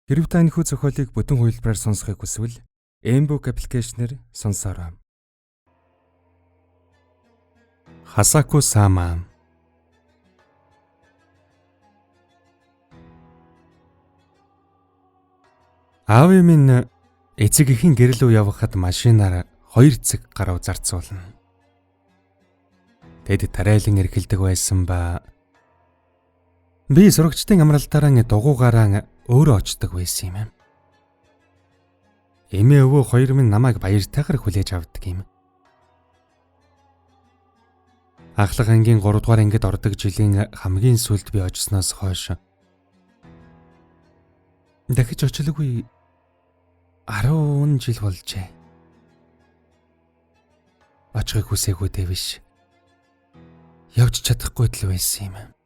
Хэрэв та энэхүү зохиолыг бүтэн хувилбараар сонсохыг хүсвэл Mbook аппликейшнээр сонсоорой. Хасаку Сама. Аав минь эцэг эхийн гэрэл рүү явхад машинаар 2 цаг гаруй зарцуулна. Тэд тариалан эрхэлдэг байсан ба би сурагчдын амралтаараа дугуйгаараа өөрөө очдог байсан юм. Эмээ өвөө хоёр минь намайг баяртайгаар хүлээж авдаг юм. Ахлах ангийн 3 дугаар ангид ордог жилийн хамгийн сүүлд би очсноос хойш дахиж очлоогүй 10 жил болжээ. Очихыг хүсээгүйтэй биш. Явж чадахгүй л байсан юм.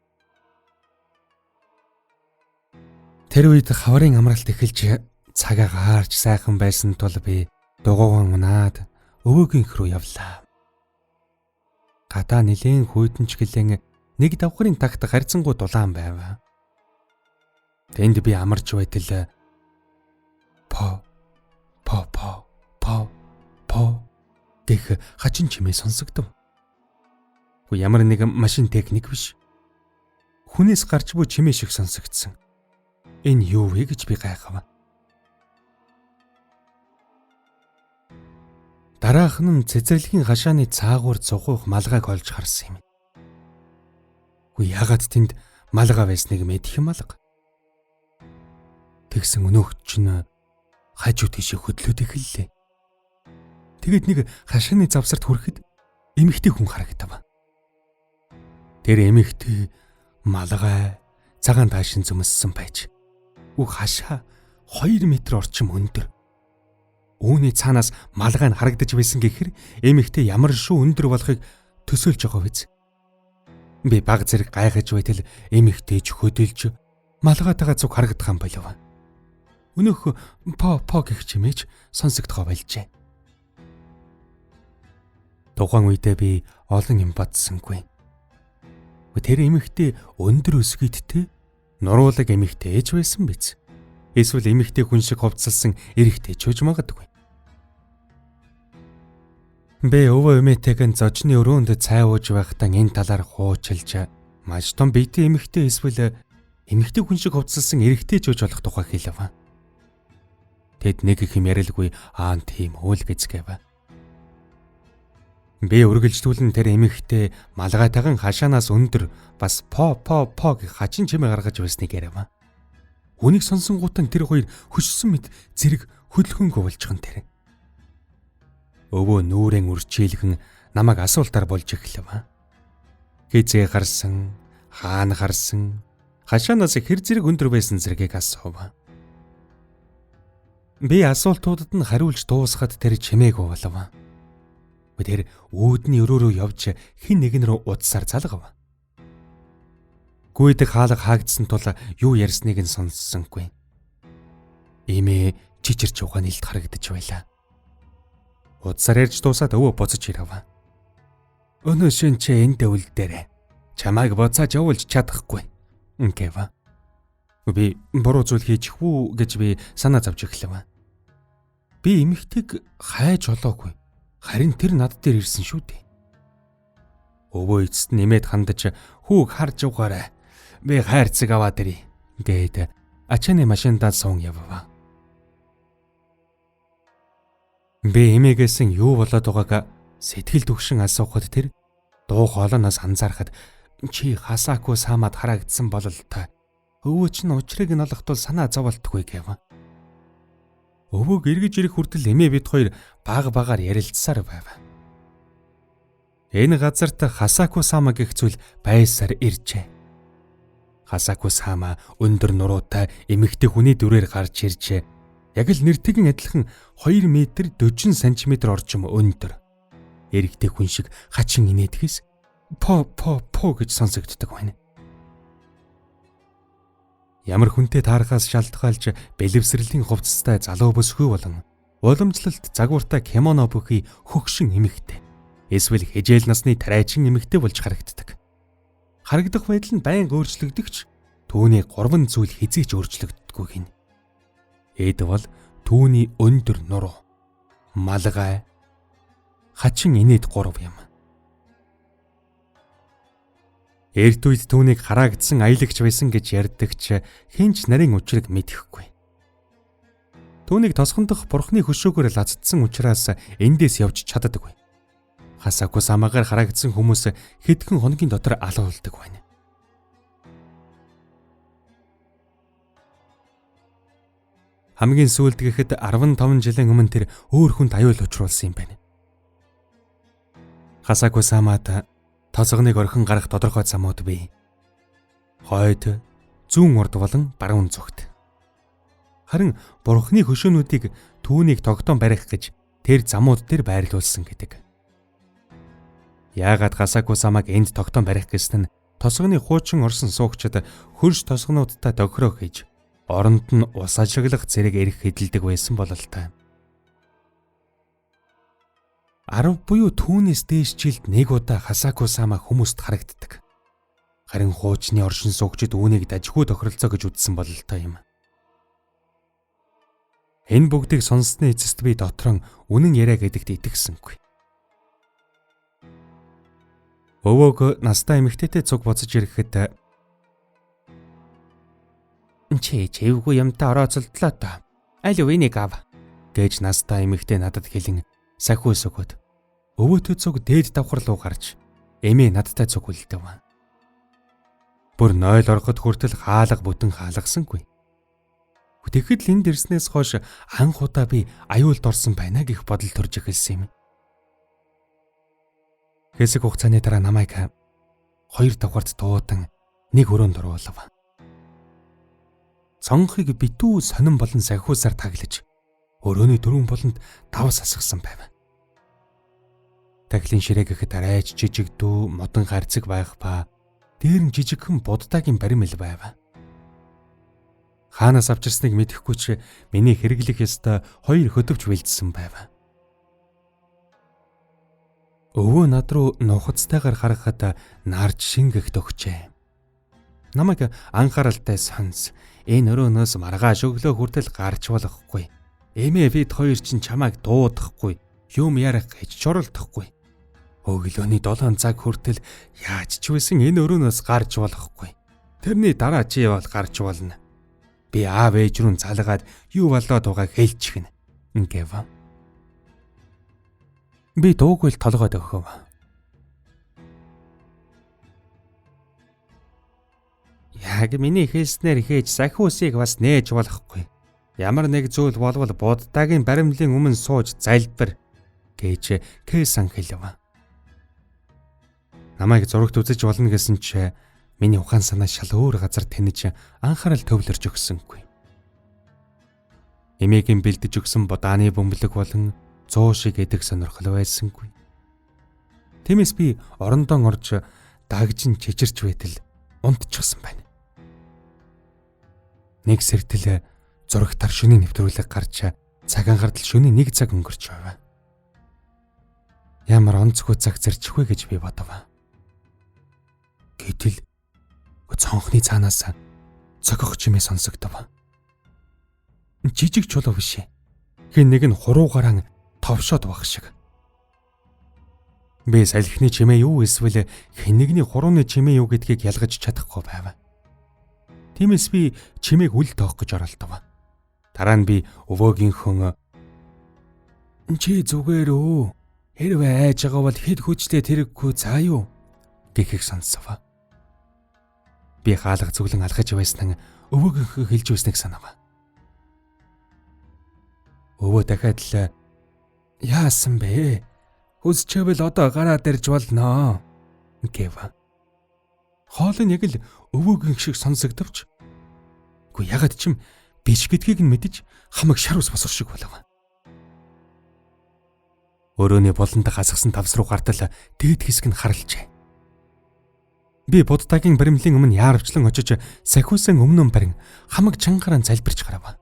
Тэр үед хаврын амралт эхэлж цагаа гаарч сайхан байсан тул би дугуйгаан унаад өвөөгийн рүү явлаа. Гадаа нэлээд хүйтэнч гэлэн нэг давхрын тагт харьцангуй дулаан байв. Тэнд би амарч байтал по гэх хачин чимээ сонсогдов. Ямар нэгэн машин техник биш. Хүнээс гарч буй чимээ шиг сонсогдсон. Энэ юу вэ гэж би гайхав. Дараах нь цэцэрлэгийн хашааны цаагуур цугуйх малгайг олж харсан юм. Яагаад тэнд малгай байсныг мэдэх юм алга. Тэгсэн өнөөгч чинь хажуу тийш хөдлөөд эхэллээ. Тэгэд нэг хашааны завсарт хүрэхэд эмэгтэй хүн харагдав. Тэр эмэгтэй малгай цагаан таашин зөмссөн байж хашаа 2 метр орчим өндөр. Үүний цаанаас малгай нь харагдаж байсан гэхээр эмэгтэй ямар шүү өндөр болохыг төсөөлж байгаа биз. Би баг зэрэг гайхаж байтал эмэгтэйч хөдөлж малгайтайгаа зүг харагдах юм болов. Өнөөх по гэх чимээж сонсогдохоо болжээ. Тухайн үедээ би олон юм бодсонгүй. Тэр эмэгтэй өндөр өсгийдтэй нуруулаг эмэгтэй ээж байсан биз. Эсвэл эмэгтэй хүн шиг хувцалсан эрэгтэй ч үж магадгүй. Би өвөө эмээтэйгэн зочны өрөөнд цай ууж байхдаа энэ талаар хуучилж маш том биетэй эмэгтэй эсвэл эмэгтэй хүн шиг хувцалсан эрэгтэй ч үж болох тухай хэлв. Тэд нэг их юм ярилгүй тийм үйл гэцгээв. Би үргэлжлүүлэн тэр эмэгтэй малгайтайган хашаанаас өндөр бас по гэх хачин чимээ гаргаж байсныг яриав. Үнийг сонсонгуудаа тэр хоёр хөшсөн мэт зэрэг хөдөлгөөнгөө болчихсон тэр. Өвөө нүрэн үрчийлгэн намайг асуултаар болж эхлэв. Хизээ гарсан, хаана харсан, хашаанаас хэр зэрэг өндөр байсан зэргийг асуув. Би асуултуудад нь хариулж дуусгаад тэр чимээг болов. Тэр үүдний өрөөрөө явж хин нэгэн рүү удсаар залгав. Гүйдэг хаалга хаагдсан тул юу ярьсныг нь сонссонгүй. Имээ чичирч ухаан илт харагдаж байлаа. Удсаар ярьж дуусаад өвөө буцаж ирв. Өнөө шин чи энэ дэвл дээрээ чамайг буцааж явуулж чадахгүй гэв. Би буруу зүйл хийчих үү гэж би санаа зовж эхлэв. Би эмэгтэйг хайж олоогүй. Харин тэр над дээр ирсэн шүү дээ. Өвөө эцэст нэмээд хандаж хүүг харж угаарай. Би хайрцаг аваад ирье гээд ачааны машиндаа суун явв. Би эмээгээс юу болоод байгааг сэтгэл төгшин асуухад тэр дуу хоолойноос анзаарахад чи Хасаку Самад харагдсан бол та өвөө чинь учрыг нь олохдол санаа зоволтгүй гэв. Өвөөг эргэж ирэх хүртэл эмээ бид хоёр багаар ярилцсаар байв. Энэ газарт Хасаку Сама гэх зүйл байсаар иржээ. Хасаку Сама өндөр нуруутай эмэгтэй хүний дүрээр гарч иржээ. Яг л нэртэйгэн адилхан 2 метр 40 см орчим өндөр. Эрэгтэй хүн шиг хачин инээдгээс по гэж сонсогддог байна. Ямар хүнтэй таарахаас шалтгаалж бэлэвсрэлийн хувцастай залуу бөсгөө болон уламжлалт загвартай кимоно бүхий хөгшин эмэгтэй. Эсвэл хижээл насны тариачин эмэгтэй болж харагддаг. Харагдах байдал нь байнга өөрчлөгдөгч түүний 3 зүйл хизээч өөрчлөгддөггүй гин. Эд бол түүний өндөр нуруу, малгай, хачин инээд 3 юм. Эрт үед түүнийг хараагдсан аялагч байсан гэж ярьдагч хинч нарийн учрыг мэдэхгүй. Түүнийг тосгондох бурхны хөшөөгөөр лацдсан учраас эндээс явж чаддаггүй. Хасааку самаагаар хараагдсан хүмүүс хэдхэн хоногийн дотор алуулдаг байна. Хамгийн сүүлд гэхэд 15 жилийн өмнө тэр өөр хүнд аюул учруулсан юм байна. Хасааку самаад тосгоныг орхин гарах тодорхой замууд бий. Хойд, зүүн урд болон баруун зүгт. Харин бурхны хөшөөнүүдийг түүнийг тогтоон барих гэж тэр замууд дээр байрлуулсан гэдэг. Яагаад Хасааку самааг энд тогтоон барих гэсэн нь тосгоны хуучин орсон суугчид хөрш тосгонуудтай тохироо хийж оронд нь ус ажиглах зэрэг эрх хэдэлдэг байсан бол л та. 10 буюу түүнээс дээш жилд нэг удаа Хасааку сама хүмүүст харагддаг. Харин хуучны оршин суугчид үүнийг дажгүй тохиролцоо гэж үзсэн бол л та юм. Энэ бүгдийг сонссны эцэст би дотроо үнэн яриа гэдэгт итгэсэнгүй. Өвөг настай эмэгтэйтэй цуг буцаж ирэхэд "Чэвгүй юмтай орооцолдлоо тоо. Аль үнийг ав" гэж настай эмэгтэй надад хэлэн сахиу өсгөөд өвөөтэй цуг дээд давхар руу гарч эмээ надтай цуг үлдэв. Бүр 0 ороход хүртэл хаалга бүтэн хаалгасангүй. Тэгэхэд л энд ирснээс хойш анх удаа би аюулд орсон байна гэх бодол төрж эхэлсэн юм. Хэсэг хугацааны дараа намайг 2 давхарт дуудан нэг өрөөнд оруулав. Цонхыг битүү сонин болон сахиусаар таглаж өрөөний дөрвөн болонд давс асгасан байв. Таглын ширээ гэхэд арайч жижиг дүү модон харцаг байх ба дээр нь жижигхэн буддаагийн баримл байв. Хаанаас авчирсныг мэдэхгүй ч миний хэрэглэх ёстой 2 хөдөвч бэлдсэн байв. Өвөө над руу нухацтайгаар харахад нарж шингэх төгчээ. Намайг анхааралтай сонс. Энэ өрөөнөөс маргааш өглөө хүртэл гарч болохгүй. Эмээ бид хоёр чинь чамайг дуудахгүй, юм ярих гэж чоролдохгүй. Өглөөний 7 цаг хүртэл яаж ч байсан энэ өрөөнөөс гарч болохгүй. Тэрний дараа чи бол гарч болно. Би аав ээж рүү залгаад юу болоод байгааг хэлчихнэ. Гэв. Би дуугүй л толгойд өгөв. Яг миний хэлснээр хийж сахиусыг бас нээж болохгүй. Ямар нэг зүйл болвол буддаагийн баримлын өмнө сууж залбир гэж Кэсэн хэлв. Намайг зурагт үзэж болно гэсэн чи миний ухаан санаа шал өөр газар тэнэж анхаарал төвлөрж өгсөнгүй. Эмээгийн бэлдэж өгсөн будааны бөмбөлөг болон 100 шиг эдэг сонирхол байсангүй. Тиймээс би орондоо орж дагжин чичирч байтал унтчихсан байна. Нэг сэртэл зурагтар шөнийн нэвтрүүлэг гарч цагаан гардал шөнийн 1 цаг өнгөрч байв. Ямар онцгой цаг зэрчих вэ гэж би бодов. Гэтэл цонхны цаанаас цогох чимээ сонсогдов. Жижиг чулуу биш. Хэн нэг нь хуруугараа товшоод байх шиг. Би салхины чимээ юу эсвэл хэн нэгний хурууны чимээ юу гэдгийг ялгаж чадахгүй байв. Тиймээс би чимээг үл тоох гэж оролдов. Дараа нь би өвөөгийнхөө "Чи зүгээр өө. Хэрвээ айж байгаа бол хэд хүчтэй тэрэггүй цаа юу?" гэхийг сонссов. Би хаалга зүглэн алхаж байсан өвөөгийнхөө хэлж өснэг санав. Өвөө дахиад л "Яасан бэ? Хүсчээвэл одоо гараад ирж болно" гэв. Хоол нь яг л өвөөгийн шиг сонсогдовч. Гэхдээ ягаад ч юм биш гэдгийг нь мэдэж хамаг шар ус босор шиг болов. Өрөөний болонд хасгсан тавс руу гартал дээд хэсэг нь харалжээ. Би буддаагийн баримлын өмнө яарвчлан очиж сахиусан өмнө барин хамаг чангараа залбирч гарав.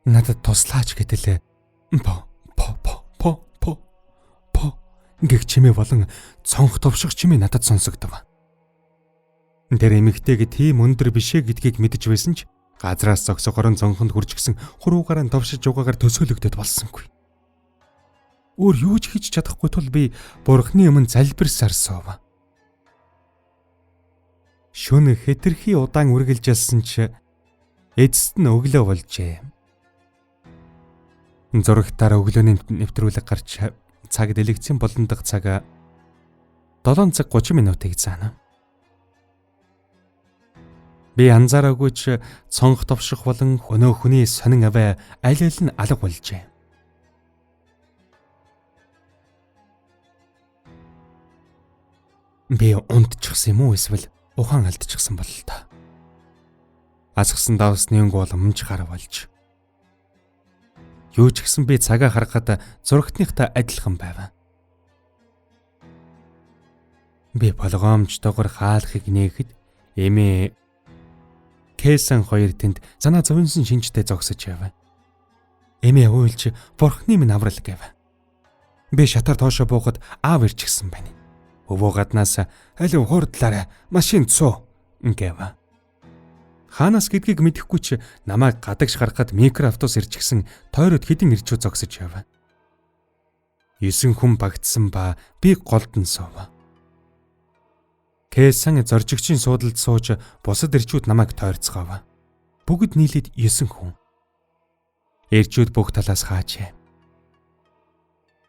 Надад туслаач гэдэл по гэх чимээ болон цонх товших чимээ надад сонсогдов. Тэр эмэгтэйг тийм өндөр бишээ гэдгийг мэдэж байсан ч Газраас зогсохорон цонхонд хурж гисэн хуруугаараа товшиж угаагаар төсөөлөгдөд болсонгүй. Өөр юу ч хийж чадахгүй тул би Бурхны өмнө залбирсаар суув. Шөнө хэтэрхий удаан үргэлжилсэн ч эцэст нь өглөө болжээ. Зурагтаар өглөөний нэвтрүүлэг гарч цаг дэлгэцийн болон дахь цаг 7 цаг 30 минутыг заана. Би анзаараагүй ч цонх товших болон хөнөө хүний сонин аваа аль аль нь алга болжээ. Би унтчихсан юм уу эсвэл ухаан алдчихсан бол л та. Асгсан давсны өнгө боломж гар болж. Юу ч гэсэн би цагаа харахад зурагтныхтай адилхан байв. Би болгоомжтойгоор хаалхыг нээхэд эмээ Кэсэн хоёр тэнд занаа зовнсон шинжтэй зогсож яв. Эмээ уйлж Бурхны минь аврал гэв. Би шатаар тоошоо буухад аав ирчихсэн байна. Өвөө гаднаас алив хурдлаарай машин цуу гэв. Хаанаас гэдгийг мэдэхгүй ч намайг гадагш гаргахад микроавтобус ирчихсэн тойроод хэдэн ирчүү зогсож яв. 9 хүн багтсан ба би голдон суув. Кэсэн зоржигчийн суудалд сууж бусад ирчүүд намайг тойрцгаав. Бүгд нийлээд 9 хүн. Ирчүүд бүх талаас хаажээ.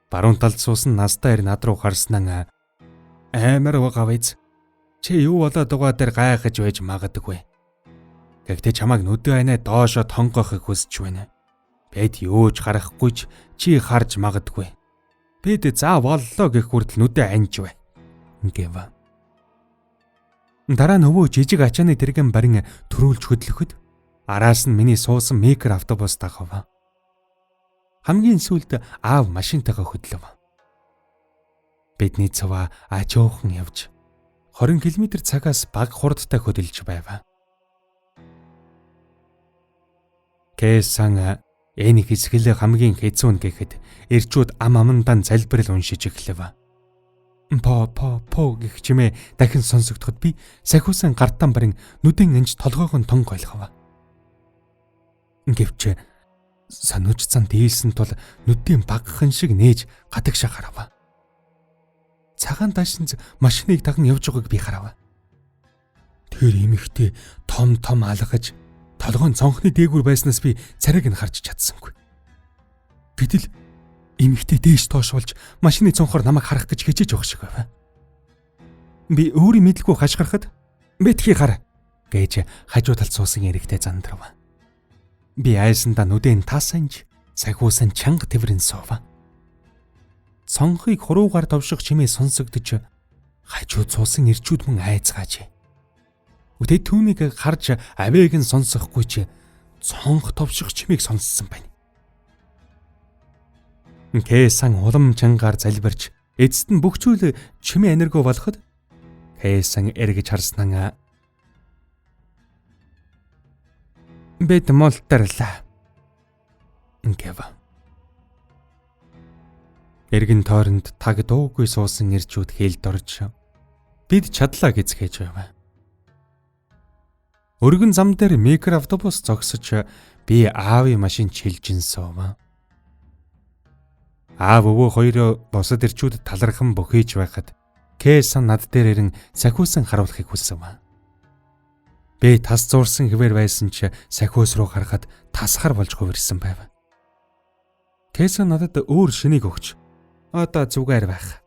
Баруун талд суусан настай ир над руу харснаа амар угавэз чи юу болоод дугаа дээр гайхаж байж магадгүй. Гэхдээ чамайг нүдэн айнаа доошо тонгохыг хүсэж байна. Бид юу ч харахгүй ч чи харж магадгүй. Бид заа боллоо гэх хүртэл нүдэн анж бай. Гэв. Дараа нөгөө жижиг ачааны тэргэн барин төрүүлж хөдлөхөд араас нь миний суусан микроавтобус дагав. Хамгийн сүүлд аав машинтайгаа хөдлөв. Бидний цава ажуухан явж 20 км цагаас бага хурдтай хөдөлж байв. Кэсэн энэ хэсгэлээ хамгийн хэцүү гэхэд ирчүүд ам амандаа залбирал уншиж эхлэв. По гэх чимээ дахин сонсогдоход би сахиусан гартан барин нүдэн анж толгойгоо тонг ойлгов. Гэвч сануучцан дийлсэн тул нүдийн багхан шиг нээж гадагшаа харав. Цагаан даашинз машиныг даган явж байгааг би харав. Тэр эмэгтэй том алгаж толгойн цонхны дээгүүр байснаас би царайг нь харж чадсангүй. Гэтэл эмэгтэй дээш тоош болж машины цонхоор намайг харах гэж хичээж явах шиг байв. Би өөрийн мэдлгүй хашгирахад битгий хар гэж хажуу талд суусан эрэгтэй зандрав. Би айсандаа нүдэн таасанж сахиусан чанга тэврэн суув. Цонхыг хуруугаар довших чимээ сонсогдож хажууд суусан ирчүүд мөн айцгааж. Өтөд түүнийг харж авээг нь сонсохгүй ч цонх товших чимээг сонссон байна. Кэсэн улам чангаар залбирч эцэст нь бүх зүйл чимээ энерги болоход Кэсэн эргэж харснаа бид молтарлаа гэв. Эргэн тойронд таг дуугүй суусан ирчүүд хээлд орж бид чадлаа гэцгээж байв. Өргөн зам дээр микроавтобус зогсож би аавын машин чилжин суув. Аав өвөө хоёроо босод ирчүүд талархан бөхийж байхад Кэсэн над дээр ирэн сахиусан харуулахыг хүсэв. Би тас зуурсан хэвээр байсан ч сахиус руу харахад тасхар болж хувирсан байв. Кэсэн надад өөр шинийг өгч одоо зүгээр байх.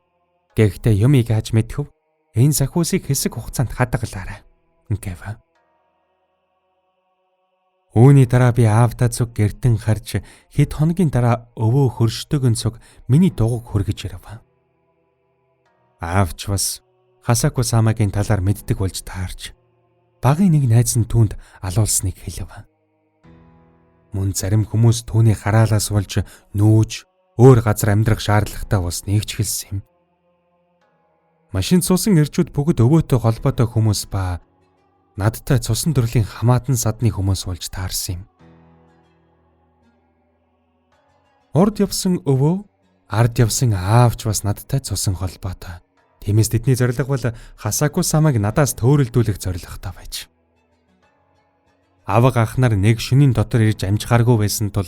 Гэхдээ юмыг яаж мэдхэв? Энэ сахиусыг хэсэг хугацаанд хадгалаарай гэв. Үүний дараа би аавдаа цуг гэртэн харж хэд хоногийн дараа өвөө хөршдөгөн цуг миний дугуйг хөргөж ирв. Аавч бас Хасаку самагийн талаар мэддэг болж таарч багын нэг найз нь түүнд алуулсныг хэлв. Мөн зарим хүмүүс түүний хараалаас болж нүүж өөр газар амьдрах шаардлагатай болсныг ч хэлсэн юм. Машин цуусан ирчүүд бүгд өвөөтэй холбоотой хүмүүс ба надтай цусан төрлийн хамаатан садны хүмүүс болж таарсан юм. Урд явсан өвөө, ард явсан аавч бас надтай цусан холбоотой. Тиймээс тэдний зорилго бол Хасаку самааг надаас төөрөлдүүлэх зорилготой байж. Авга анхнаар нэг шөнийн дотор ирж амжихааргүй байсан тул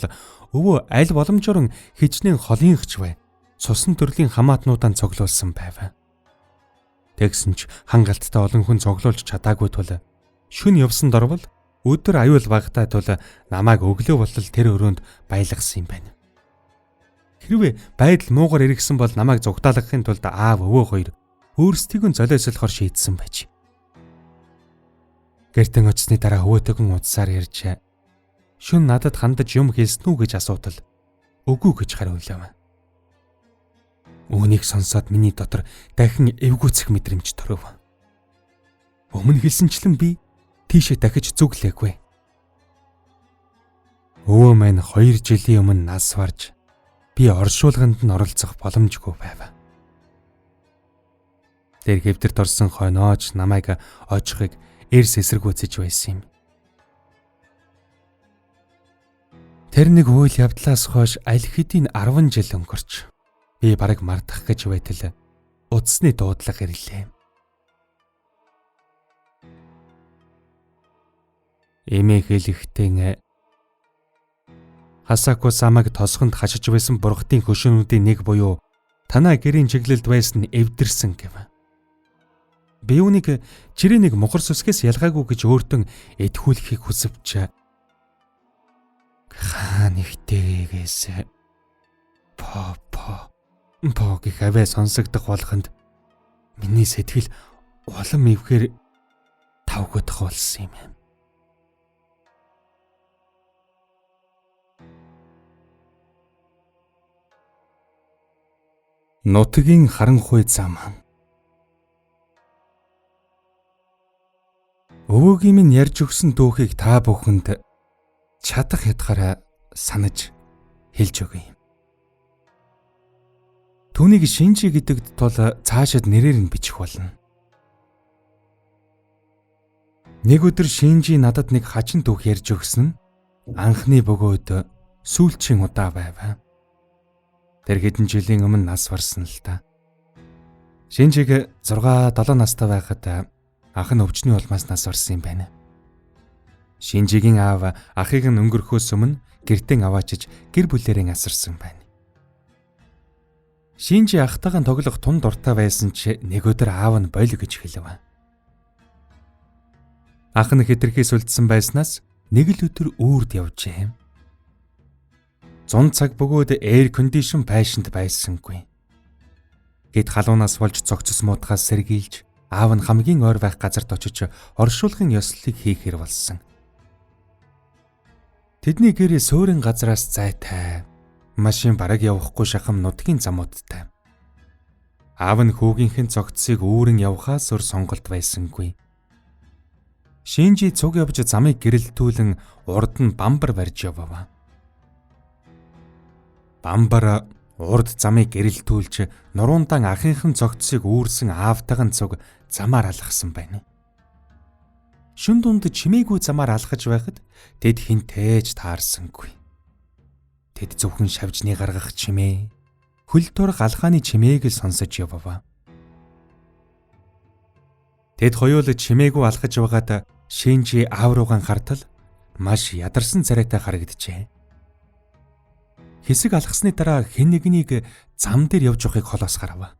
өвөө аль боломжоор хичнээн холынхч бай. Цусан төрлийн хамаатнуудаа цоглуулсан байв. Тэгсэн ч хангалттай олон хүн цоглуулж чадаагүй тул шүн явсан дорвол өдөр аюул багтаа тул намайг өглөө болтол тэр өрөөнд байлгасан юм байна. Хэрвээ байдал муугар иргсэн бол намайг зугтаалгахын тулд аав өвөө хоёр өөрсдийгөө золиослохоор шийдсэн байж. Гэртэн очсны дараа өвөөтэйгэн удсаар ярьж шүн надад хандаж юм хэлсэн үү гэж асуудал үгүй гэж хариулав. Үүнийг сонсоод миний дотор дахин эвгүйцэх мэдрэмж төрөв. Өмнө хэлсэнчлэн би тийшээ дахиж зүглээгүй. Өвөө маань 2 жилийн өмнө нас барж би оршуулганд нь оролцох боломжгүй байв. Тэр хэвдэрт орсон хойноож намайг очихыг эрс эсэргүүцэж байсан юм. Тэр нэг үйл явдлаас хойш аль хэдийн 10 жил өнгөрч би бараг мартах гэж байтал утасны дуудлага ирлээ. Эмээ хэлэхдээ Хасаку самаг тосгонд хашиж байсан бурхтын хөшөөнүүдийн нэг буюу танаа гэрийн чиглэлд байсан эвдэрсэн гэв. Би үүнийг жирийн нэг мухар сүсгээс ялгаагүй гэж өөртөө эдхүүлэхийг хүсвч хаан ихтэйгээс по гэх аваа сонсогдох болгонд миний сэтгэл улам эвхээр тавгдах болсон юм. Нутгийн харанхуй зам. Өвөөгийн минь ярьж өгсөн дүүхийг та бүхэнд чадах ятгаараа санаж хэлж өгье. Түүнийг Шинжи гэдэгт тул цаашид нэрээр нь бичих болно. Нэг өдөр Шинжи надад нэг хачин дүүх ярьж өгсөн нь анхны бөгөөд сүүлчийн удаа байв. Тэр хэдэн жилийн өмнө нас барсан л та. Шинжиг 6-7 настай байхад ах нь өвчний улмаас нас барсан юм байна. Шинжигийн аав ахыг нь өнгөрөхөөс өмнө гэртээ аваачиж гэр бүлээрээ асарсан байна. Шинжи ахтайгаа тоглох тун дуртай байсан ч нэг өдөр аав нь боль гэж хэлв. Ах нь хэтэрхий сүлдсэн байснаас нэг л өдөр үүрд явжээ. 100 цаг бөгөөд эйр кондишн байшинд байсангүй. Гэт халуунаас болж цогцос муудахаас сэргийлж аав нь хамгийн ойр байх газарт очиж оршуулгын ёслолыг хийхээр болсон. Тэдний гэрээ суурин газраас зайтай. Машин бараг явахгүй шахам нутгийн замуудтай. Аав нь хүүгийнхэн цогцсыг үүрэн явхаас өөр сонголт байсангүй. Шинжи цуг явж замыг гэрэлтүүлэн урд нь бамбар барьж явав. Бамбар урд замыг гэрэлтүүлж нуруундаа ахынхан цогцсыг үүрсэн аавтайган цуг замаар алхсан байна. Шүн дунд чимээгүй замаар алхаж байхад тэд хинтээж таарсангүй. Тэд зөвхөн шавжны гаргах чимээ, хөл турах алхааны чимээг л сонсож явав. Тэд хоёул чимээгүй алхаж байгаад Шинжи аав руугаан хартал маш ядарсан царайтай харагджээ. Хэсэг алхасны дараа хэн нэгнийг зам дээр явж явахыг холоос гарав.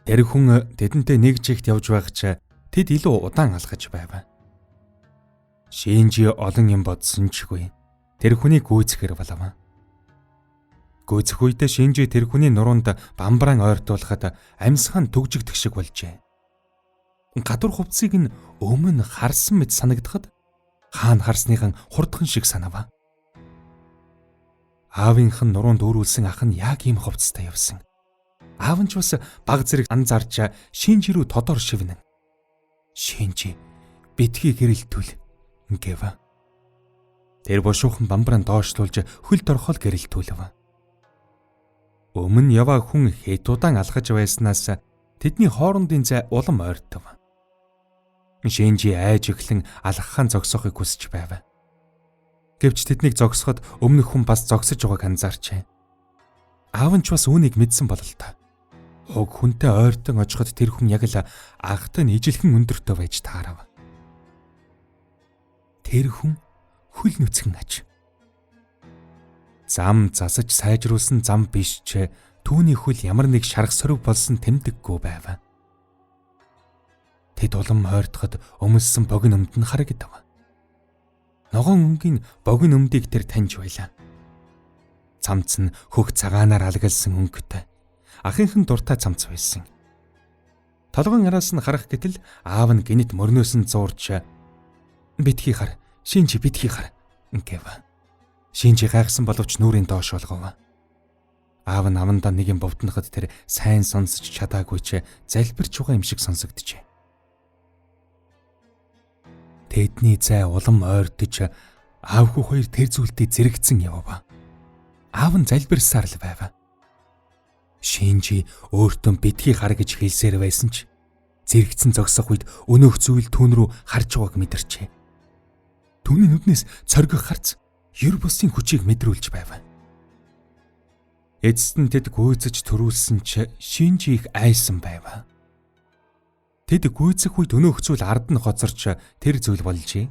Тэр хүн тэдэнтэй нэг жигт явж байх ч тэд илүү удаан алхаж байв. Шинжи олон юм бодсон чгүй. Тэр хүнийг гүйцэхэр болов. Гүйцэх үедээ Шинжи тэр хүний нуруунд бамбраан ойртуулахад амьсхан түгжигдэх шиг болжээ. Гадуур хувцсыг нь өмнө харсан мэт санагдахад хаана харсныхан хурдхан шиг санав. Аавынх нь нуруунд өөрүүлсэн ах нь яг ийм хувцастай явсан. Аав нь ч бас баг зэрэг анзаарч Шинжи рүү тодор шивнэн. Шинжи битгий гэрэлтүүл гэв. Тэр бошуухан бамбраан доошлуулж хөлд орхол гэрэлтүүлв. Өмнө яваа хүн хэд удаан алхаж байснаас тэдний хоорондын зай улам ойртов. Шинжи айж эхлэн алхахын зогсоохыг хүсэж байв. Гэвч тэднийг зогсоход өмнөх хүн бас зогсож байгааг анзаарчээ. Аав нь ч бас үүнийг мэдсэн бололтой. Уг хүнтэй ойртон очиход тэр хүн яг л агтай нь ижилхэн өндөртөө байж таарав. тэр хүн хөл нүцгэн аж. Зам засаж сайжруулсан зам биш ч түүний хөл ямар нэг шарх сорив болсон тэмдэггүй байв. Тэд улам ойртоход өмссөн богино өмд нь харагдав. Ногоон өнгийн богино өмдийг тэр таньж байлаа. Цамц нь хөх цагаанаар алгалсан өнгөтэй. Ахынхан дуртай цамц байсан. Толгойн араас нь харах гэтэл аав нь гинэт мөрнөөс нь зуурч битгий хар, шинжи битгий хар гэв. Шинжи гайхсан боловч нүрийн доош болгов. Аав нь авандаа нэг юм бовдноход тэр сайн сонсож чадаагүй ч залбирч байгаа юм шиг сонсогдчихэ. Тэдний зай улам ойртож аавхүү хоёр тэр зүйлдээ зэрэгцэн явав. Аав нь залбирсаар л байв. Шинжи өөртөө битгий хар гэж хэлсээр байсан ч зэрэгцэн зогсох үед өнөөх зүйл түүн рүү харж байгааг мэдэрчээ. Түүний нүднээс цоргих харц ер бусын хүчийг мэдрүүлж байв. Эцэст нь тэд гүйцэж төрүүлсэн ч Шинжи их айсан байв. Тэд гүйцэх үед өнөөх зүйл ард нь хоцорч тэр зүйл болжээ.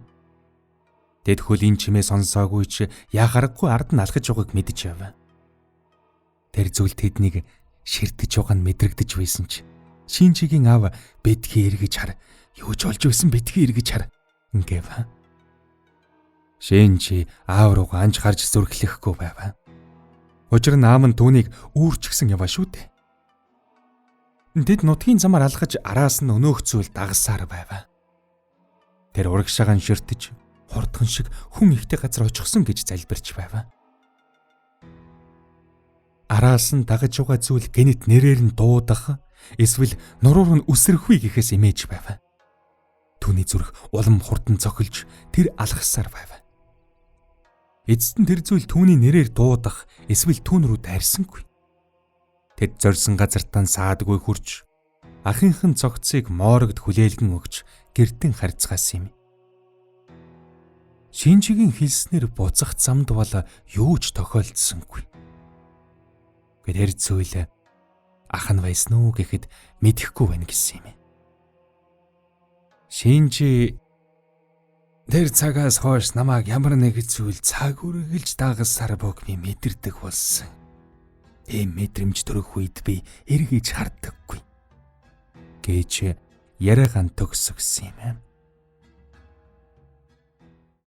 Тэд хөлийн чимээ сонсоогүй ч яхаргагүй ард нь алхаж байгааг мэдэж байв. Тэр зүйл тэднийг ширтэж байгаа нь мэдрэгдэж байсан ч Шинжигийн аав битгий эргэж хар, юу ч олж байсан битгий эргэж хар гэв. Шинжи аав руу анж харж зүрхлэхгүй байв. Учир нь аав нь түүнийг үүрчихсэн яваа шүү дээ. Тэд нутгийн замаар алхаж араас нь өнөөх зүйл дагсаар байв. Тэр урагшаагаан ширтэж хурдхан шиг хүн ихтэй газар очихсон гэж залбирч байв. Араас нь дагаж байгаа зүйл гэнэт нэрээр нь дуудах, эсвэл нуруур нь үсрэхгүй гэхээс имэж байв. Түүний зүрх улам хурдан цохилж тэр алхасаар байв. Эцэст нь тэр зүйл түүний нэрээр дуудах, эсвэл түүн рүү дайрсангүй. Тэд зорьсон газартаа саадгүй хурж ахынхан цогцыг моорогд хүлээлгэн өгч гэртэн харьцгаасан юм. Шинжигийн хэлснээр буцах замд бол юу ч тохиолдсонгүй. Тэр зүйл ах нь байсан уу гэхэд мэдэхгүй байна гэсэн юм. Шинжи тэр цагаас хойш намайг ямар нэг зүйл цаг үргэлж дагасаар бог би мэдэрдэг болсон. Ийм мэдрэмж төрөх үед би эргэж хардаггүй гэж яриагаан төгсгсөн юм.